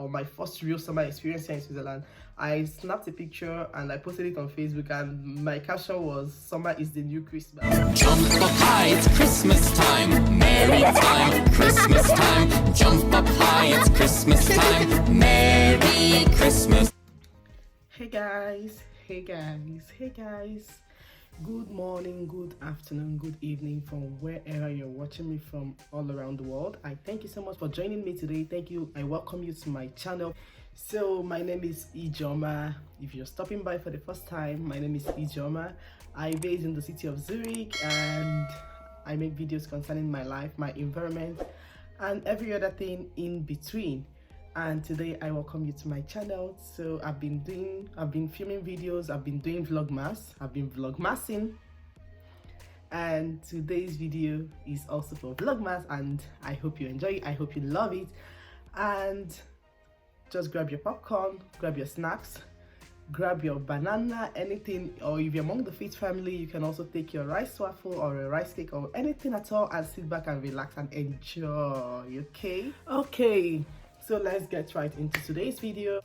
or my first real summer experience here in Switzerland, I snapped a picture and I posted it on Facebook, and my caption was "Summer is the new Christmas." Jump up high, it's Christmas time. Merry time, Christmas time. Jump up high, it's Christmas time. Merry Christmas. Hey guys, hey guys, hey guys. Good morning, good afternoon, good evening from wherever you're watching me from all around the world. I thank you so much for joining me today. Thank you. I welcome you to my channel. So my name is Ijoma. If you're stopping by for the first time, my name is Ijoma. I base in the city of Zurich and I make videos concerning my life, my environment, and every other thing in between. And today I welcome you to my channel. So I've been filming videos, I've been doing vlogmas, I've been vlogmassing, and today's video is also for vlogmas, and I hope you enjoy it, I hope you love it. And just grab your popcorn, grab your snacks, grab your banana, anything, or if you're among the Fit family, you can also take your rice waffle or a rice cake or anything at all and sit back and relax and enjoy. Okay, so let's get right into today's video.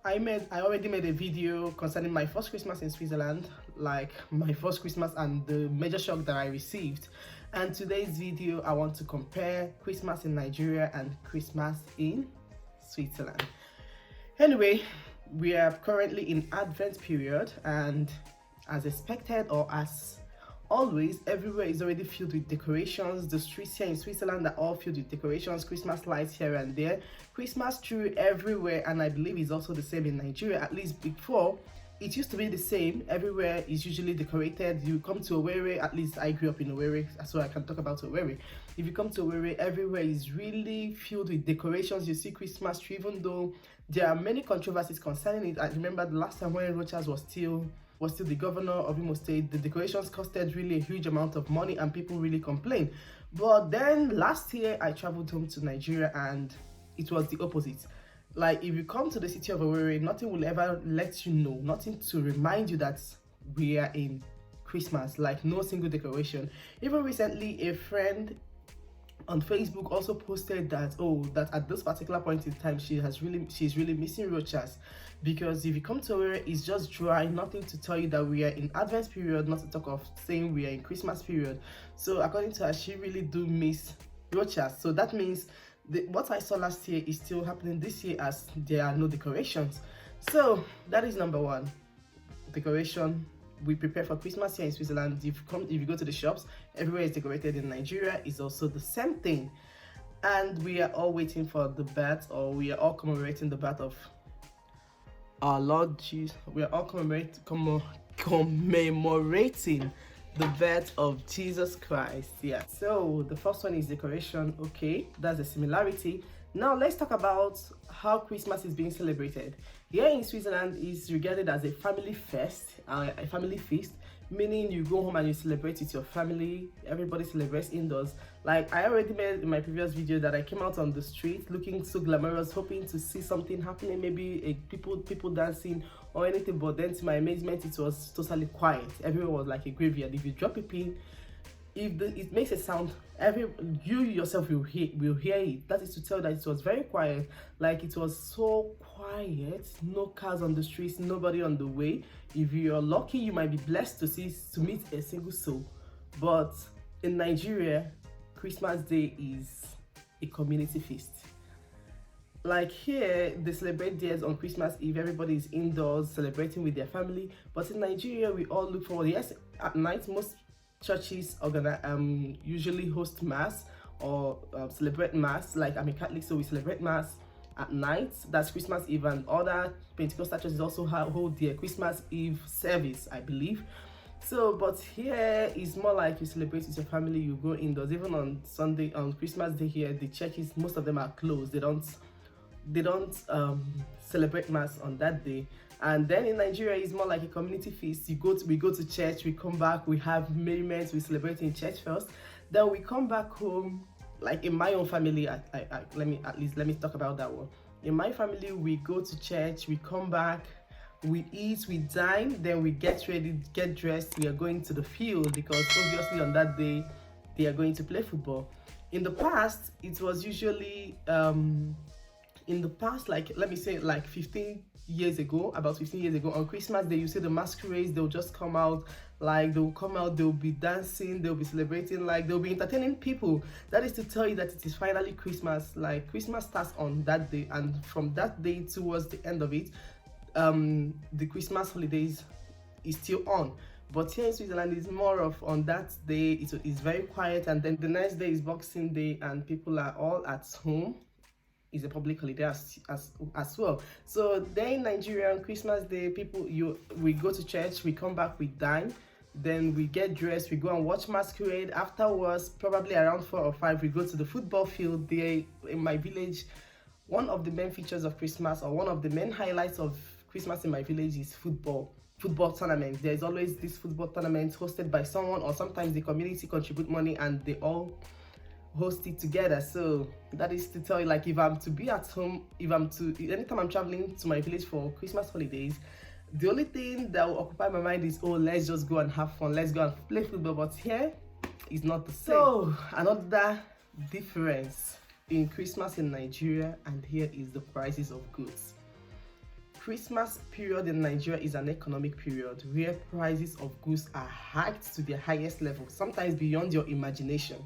I already made a video concerning my first Christmas in Switzerland, like my first Christmas and the major shock that I received. And today's video, I want to compare Christmas in Nigeria and Christmas in Switzerland. Anyway, we are currently in Advent period, and as expected, or as always, everywhere is already filled with decorations. The streets here in Switzerland are all filled with decorations, Christmas lights here and there, Christmas tree everywhere, and I believe it's also the same in Nigeria. At least before, it used to be the same. Everywhere is usually decorated. You come to Owerri, at least I grew up in Owerri, so I can talk about Owerri. If you come to Owerri, everywhere is really filled with decorations. You see Christmas tree, even though there are many controversies concerning it. I remember the last time when Rochas was still the governor of Imo State, the decorations costed really a huge amount of money and people really complained. But then last year I traveled home to Nigeria and it was the opposite. Like, if you come to the city of Owerri, nothing will ever let you know, nothing to remind you that we are in Christmas, like no single decoration. Even recently, a friend on Facebook also posted that, that at this particular point in time, she's really missing Rochas, because if you come to Owerri, it's just dry, nothing to tell you that we are in Advent period, not to talk of saying we are in Christmas period. So according to her, she really do miss Rochas. So that means what I saw last year is still happening this year, as there are no decorations. So that is number one, decoration. We prepare for Christmas here in Switzerland. If you go to the shops, everywhere is decorated. In Nigeria is also the same thing, and we are all waiting for the birth, or we are all commemorating the birth of our Lord Jesus. We are all commemorating the birth of Jesus Christ. Yeah. So the first one is decoration. Okay, that's a similarity. Now let's talk about how Christmas is being celebrated. Here in Switzerland is regarded as a family feast, meaning you go home and you celebrate with your family. Everybody celebrates indoors. Like I already made in my previous video that I came out on the street looking so glamorous, hoping to see something happening, maybe people dancing or anything, but then to my amazement, it was totally quiet. Everyone was like a graveyard. If you drop a pin, it makes a sound, you yourself will hear it. That is to tell that it was very quiet. Like, it was so quiet, no cars on the streets, nobody on the way. If you're lucky, you might be blessed to meet a single soul. But in Nigeria, Christmas Day is a community feast. Like here, they celebrate theirs on Christmas Eve. Everybody is indoors celebrating with their family. But in Nigeria, we all look forward. Yes, at night, most churches usually host mass or celebrate mass. Like, I'm a Catholic, so we celebrate mass at night. That's Christmas Eve, and other Pentecostal churches also hold their Christmas Eve service, I believe. So, but here is more like you celebrate with your family. You go indoors. Even on Sunday, on Christmas Day here, the churches, most of them are closed. They don't celebrate mass on that day. And then in Nigeria, it's more like a community feast. We go to church, we come back, we have merriment, we celebrate in church first, then we come back home. Like in my own family, let me talk about that one. In my family, we go to church, we come back, we eat, we dine, then we get ready, get dressed. We are going to the field because obviously on that day they are going to play football. In the past, it was usually in the past, like let me say like 15 years ago, about 15 years ago, on Christmas Day, you see the masquerades, they'll just come out, like they'll be dancing, they'll be celebrating, like they'll be entertaining people. That is to tell you that it is finally Christmas. Like Christmas starts on that day, and from that day towards the end of it, the Christmas holidays is still on. But here in Switzerland, it's more of on that day, it's very quiet, and then the next day is Boxing Day, and people are all at home. It's a public holiday as well. So then in Nigeria, on Christmas Day, we go to church, we come back, we dine, then we get dressed, we go and watch masquerade. Afterwards, probably around 4 or 5, we go to the football field. There in my village, one of the main features of Christmas, or one of the main highlights of Christmas in my village, is football tournament. There's always this football tournament hosted by someone, or sometimes the community contribute money and they all host it together. So that is to tell you, like, if I'm to be at home, anytime I'm traveling to my village for Christmas holidays, the only thing that will occupy my mind is, oh, let's just go and have fun, let's go and play football. But here is not the same. So another difference in Christmas in Nigeria and here is the prices of goods. Christmas period in Nigeria is an economic period where prices of goods are hiked to their highest level, sometimes beyond your imagination.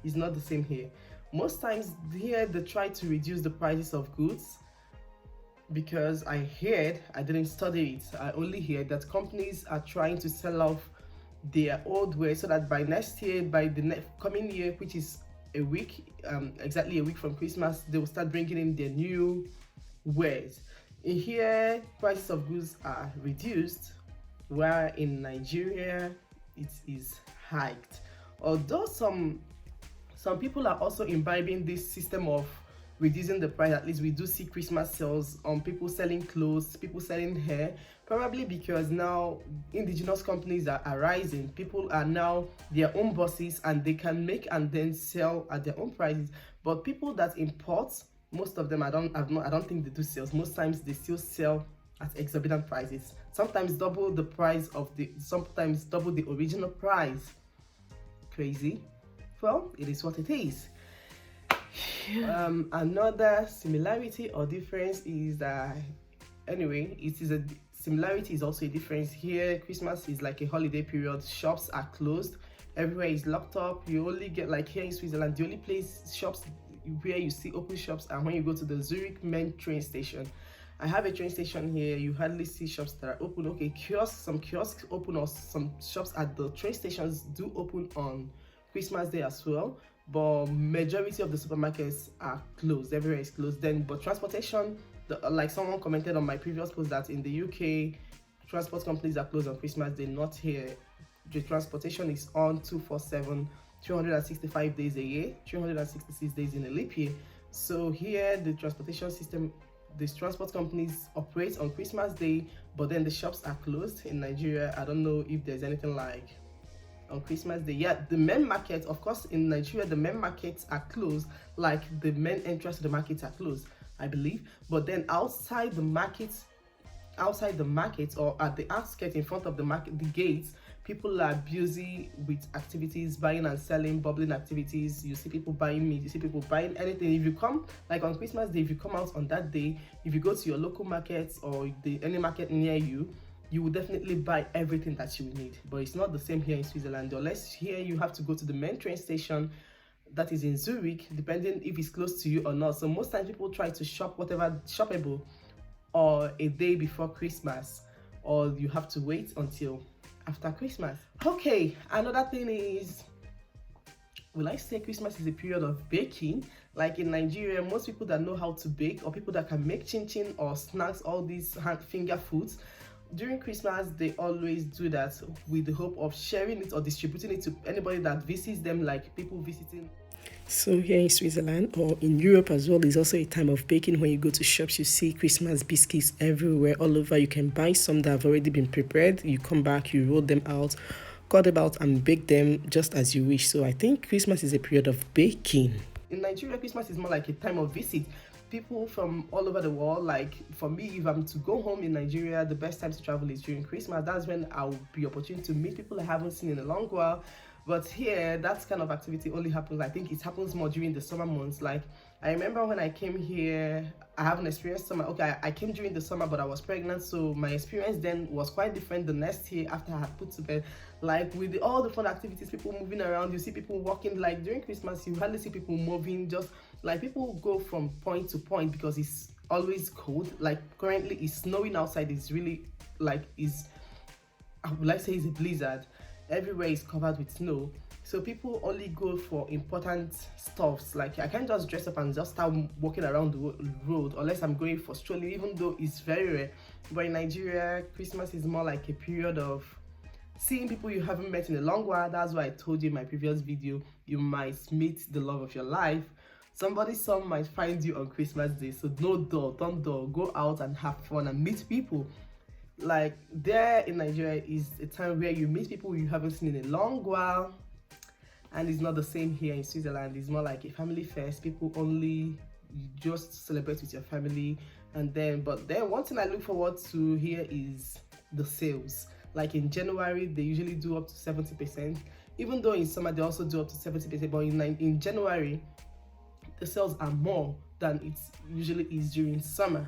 It's not the same here. Most times here they try to reduce the prices of goods, because I didn't study it, I only heard that companies are trying to sell off their old wares so that by next year, by the coming year, which is exactly a week from Christmas, they will start bringing in their new wares. In here, prices of goods are reduced, while in Nigeria it is hiked. Although some people are also imbibing this system of reducing the price. At least we do see Christmas sales on people selling clothes, people selling hair, probably because now indigenous companies are rising. People are now their own bosses and they can make and then sell at their own prices. But people that import, most of them, I don't think they do sales. Most times they still sell at exorbitant prices, sometimes double the original price. Crazy. Well, it is what it is. Another similarity or difference is that, anyway, similarity is also a difference. Here, Christmas is like a holiday period. Shops are closed. Everywhere is locked up. You only get, like here in Switzerland, the only shops where you see open shops are when you go to the Zurich main train station. I have a train station here. You hardly see shops that are open. Okay, some kiosks open, or some shops at the train stations do open on Christmas Day as well, but majority of the supermarkets are closed. Everywhere is closed. But transportation, like someone commented on my previous post that in the UK, transport companies are closed on Christmas Day. Not here. The transportation is on 24/7, 365 days a year, 366 days in a leap year. So here, the transportation system, the transport companies operate on Christmas Day, but then the shops are closed. In Nigeria, I don't know if there's anything like on Christmas Day. Yeah, the main market, of course, in Nigeria, the main markets are closed, like the main entrance to the markets are closed, I believe. But then outside the markets, or at the outskirts, in front of the market, the gates, people are busy with activities, buying and selling, bubbling activities. You see people buying meat, you see people buying anything. If you come, like on Christmas Day, if you come out on that day, if you go to your local markets or any market near you, you will definitely buy everything that you need. But it's not the same here in Switzerland. Unless here you have to go to the main train station that is in Zurich, depending if it's close to you or not. So most times people try to shop whatever shoppable or a day before Christmas, or you have to wait until after Christmas. Okay, another thing is, will I say Christmas is a period of baking? Like in Nigeria, most people that know how to bake, or people that can make chin-chin or snacks, all these finger foods, during Christmas they always do that with the hope of sharing it or distributing it to anybody that visits them, like people visiting. So here in Switzerland, or in Europe as well, is also a time of baking. When you go to shops, you see Christmas biscuits everywhere, all over. You can buy some that have already been prepared. You come back, you roll them out, cut them out, and bake them just as you wish. So I think Christmas is a period of baking. In Nigeria, Christmas is more like a time of visit. People from all over the world, like for me, if I'm to go home in Nigeria, the best time to travel is during Christmas. That's when I'll be opportune to meet people I haven't seen in a long while. But here, that kind of activity only happens, I think it happens more during the summer months. Like I remember when I came here, I haven't experienced summer. Okay, I came during the summer, but I was pregnant, so my experience then was quite different the next year after I had put to bed. Like with all the fun activities, people moving around, you see people walking. Like during Christmas, you hardly see people moving. Just like people go from point to point because it's always cold. Like currently, it's snowing outside. It's really like I would like to say it's a blizzard. Everywhere is covered with snow. So people only go for important stuffs. Like I can't just dress up and just start walking around the road unless I'm going for strolling, even though it's very rare. But in Nigeria, Christmas is more like a period of seeing people you haven't met in a long while. That's why I told you in my previous video, you might meet the love of your life. Some might find you on Christmas Day. So no door, don't door. Go out and have fun and meet people. Like there in Nigeria is a time where you meet people you haven't seen in a long while. And it's not the same here in Switzerland. It's more like a family fest. People only just celebrate with your family. But then one thing I look forward to here is the sales. Like in January, they usually do up to 70%. Even though in summer, they also do up to 70%. But in January, the sales are more than it usually is during summer.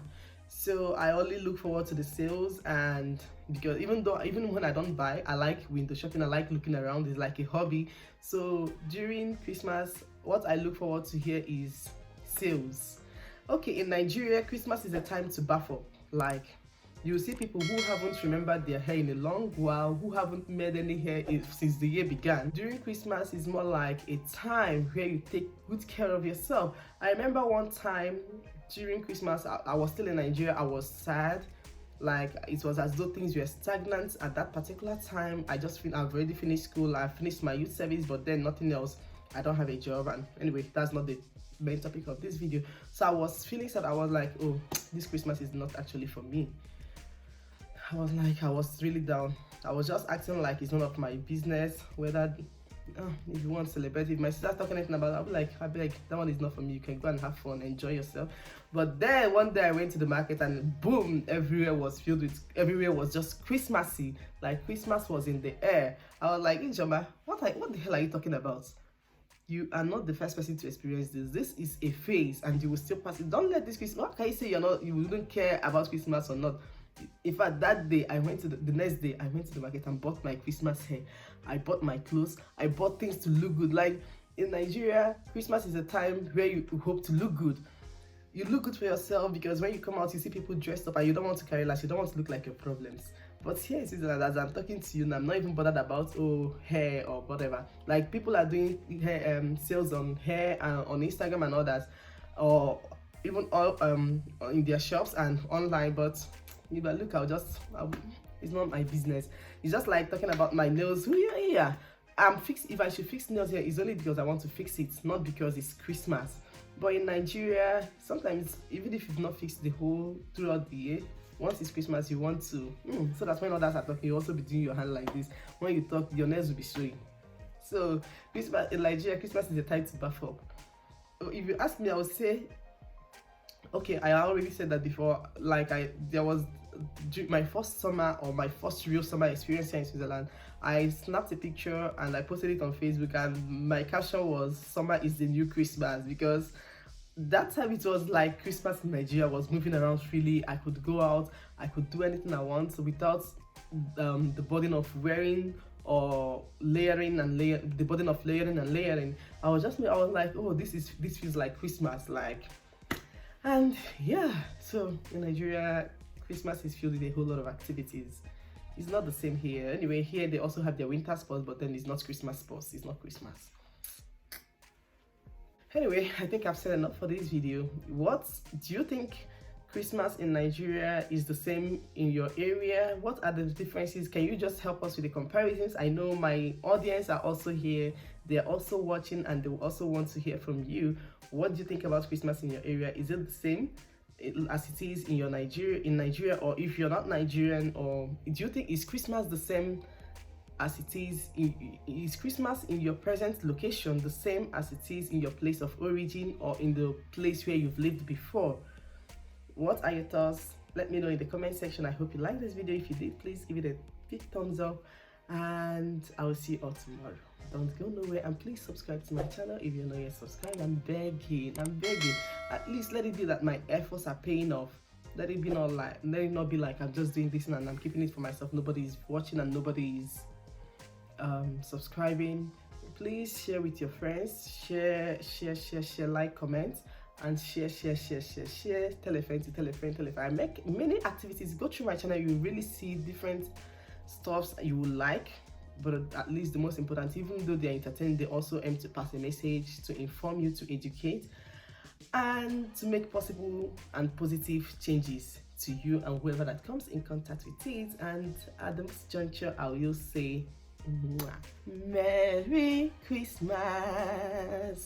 So I only look forward to the sales, and because even when I don't buy, I like window shopping. I like looking around. It's like a hobby. So during Christmas, what I look forward to here is sales. Okay, in Nigeria, Christmas is a time to buff up. Like you see people who haven't remembered their hair in a long while, who haven't made any hair since the year began. During Christmas is more like a time where you take good care of yourself. I remember one time during Christmas, I was still in Nigeria. I was sad. Like it was as though things were stagnant at that particular time. I've already finished school. I finished my youth service, but then nothing else. I don't have a job, and anyway, that's not the main topic of this video. So I was feeling sad. I was like, oh, this Christmas is not actually for me. I was really down. I was just acting like it's none of my business whether if you want to celebrate. If my sister's talking anything about it, I'll be like, I beg, that one is not for me. You can go and have fun, enjoy yourself. But then one day I went to the market and boom, everywhere was just Christmassy. Like Christmas was in the air. I was like, Ijoma, what the hell are you talking about? You are not the first person to experience this. This is a phase and you will still pass it. Don't let this Christmas, what can you say you wouldn't care about Christmas or not? In fact, that day the next day I went to the market and bought my Christmas hair. I bought my clothes. I bought things to look good. Like in Nigeria, Christmas is a time where you hope to look good. You look good for yourself because when you come out, you see people dressed up and you don't want to carry last. You don't want to look like your problems. But here in Switzerland, as I'm talking to you now, I'm not even bothered about hair or whatever. Like people are doing hair sales on hair and on Instagram and all that, or even all in their shops and online. But if I look, it's not my business. It's just like talking about my nails. Yeah. If I should fix nails here, it's only because I want to fix it, not because it's Christmas. But in Nigeria, sometimes even if you've not fixed the whole throughout the year, once it's Christmas, you want to so that when others are talking, you also be doing your hand like this. When you talk, your nails will be showing. So Christmas in Nigeria, Christmas is a time to buff up. If you ask me, I would say, okay, I already said that before. Like there was my first summer, or my first real summer experience here in Switzerland. I snapped a picture and I posted it on Facebook, and my caption was "Summer is the new Christmas," because that time it was like Christmas in Nigeria. I was moving around freely. I could go out, I could do anything I want without the burden of wearing or layering and the burden of layering and layering. I was like, oh, this feels like Christmas, like. And yeah, so in Nigeria, Christmas is filled with a whole lot of activities. It's not the same here. Anyway, here they also have their winter sports, but then it's not Christmas sports. It's not Christmas. Anyway, I think I've said enough for this video. What do you think Christmas in Nigeria is the same in your area? What are the differences? Can you just help us with the comparisons? I know my audience are also here. They're also watching and they also want to hear from you. What do you think about Christmas in your area? Is it the same as it is in Nigeria, or if you're not Nigerian, or do you think is Christmas the same as it is Christmas in your present location the same as it is in your place of origin or in the place where you've lived before? What are your thoughts? Let me know in the comment section. I hope you liked this video. If you did, please give it a big thumbs up, and I will see you all tomorrow. Don't go nowhere, and please subscribe to my channel if you're not yet subscribed. I'm begging. At least let it be that my efforts are paying off. Let it not be like I'm just doing this and I'm keeping it for myself. Nobody's watching and nobody's subscribing. Please share with your friends. Share, like, comment, and share. Tell a friend to tell a friend. I make many activities. Go through my channel, you will really see different stuffs you will like. But at least the most important, even though they're entertaining, they also aim to pass a message, to inform you, to educate, and to make possible and positive changes to you and whoever that comes in contact with it. And at this juncture, I will say, Merry Christmas.